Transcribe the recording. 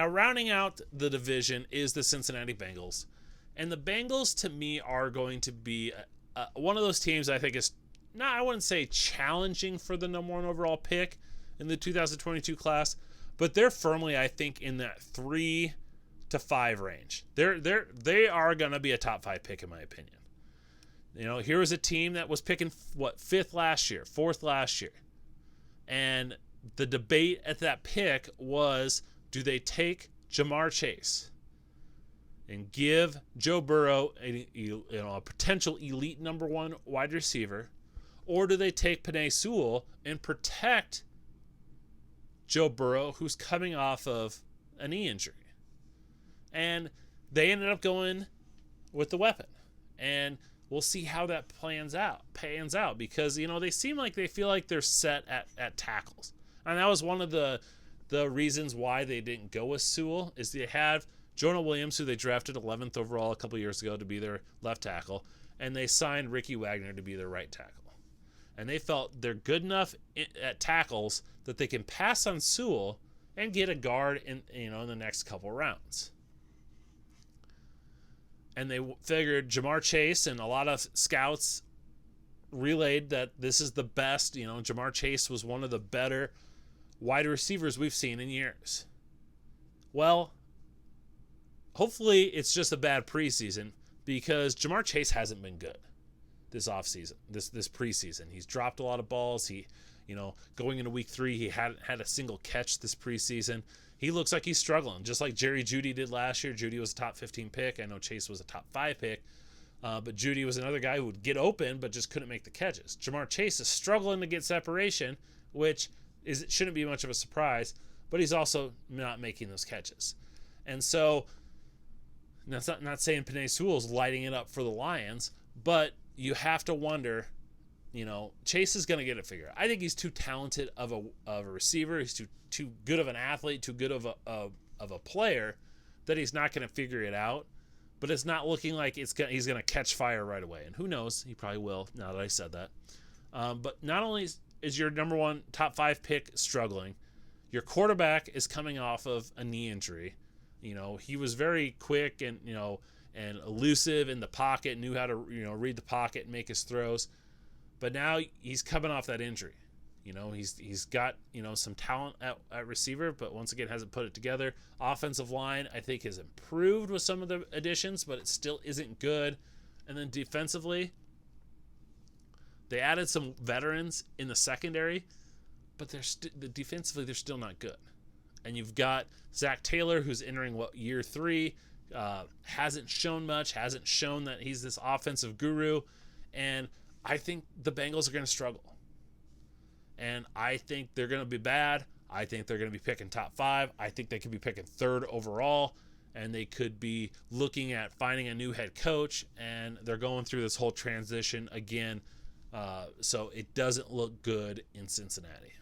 Now, rounding out the division is the Cincinnati Bengals. And the Bengals, to me, are going to be one of those teams I think is, I wouldn't say challenging for the number one overall pick in the 2022 class, but they're firmly, I think, in that 3 to 5 range. They are going to be a top 5 pick, in my opinion. Here was a team that was picking, 5th last year, 4th last year. And the debate at that pick was, do they take Jamar Chase and give Joe Burrow a potential elite number 1 wide receiver, or do they take Penei Sewell and protect Joe Burrow, who's coming off of a knee injury? And they ended up going with the weapon. And we'll see how that pans out because, they seem like they feel like they're set at tackles. And that was one of the reasons why they didn't go with Sewell, is they had Jonah Williams, who they drafted 11th overall a couple years ago to be their left tackle, and they signed Ricky Wagner to be their right tackle. And they felt they're good enough at tackles that they can pass on Sewell and get a guard in the next couple rounds. And they figured Jamar Chase, and a lot of scouts relayed that this is the best. Jamar Chase was one of the better wide receivers we've seen in years. Well, hopefully it's just a bad preseason, because Jamar Chase hasn't been good this offseason, this preseason. He's dropped a lot of balls. Going into week 3, he hadn't had a single catch this preseason. He looks like he's struggling, just like Jerry Jeudy did last year. Jeudy was a top 15 pick. I know Chase was a top 5 pick, but Jeudy was another guy who would get open but just couldn't make the catches. Jamar Chase is struggling to get separation, which shouldn't be much of a surprise, but he's also not making those catches. And so, that's not saying Penei Sewell's lighting it up for the Lions, but you have to wonder, Chase is going to get it figured out. I think he's too talented of a receiver. He's too good of an athlete, too good of a player, that he's not going to figure it out. But it's not looking like he's going to catch fire right away. And who knows? He probably will, now that I said that. But not only is your number 1 top 5 pick struggling, your quarterback is coming off of a knee injury. He was very quick and elusive in the pocket, knew how to read the pocket and make his throws. But now he's coming off that injury. He's got some talent at receiver, but once again hasn't put it together. Offensive line, I think, has improved with some of the additions, but it still isn't good. And then defensively, they added some veterans in the secondary, but defensively they're still not good. And you've got Zach Taylor, who's entering year 3, hasn't shown much, hasn't shown that he's this offensive guru, and I think the Bengals are going to struggle. And I think they're going to be bad. I think they're going to be picking top 5. I think they could be picking 3rd overall, and they could be looking at finding a new head coach, and they're going through this whole transition again. So it doesn't look good in Cincinnati.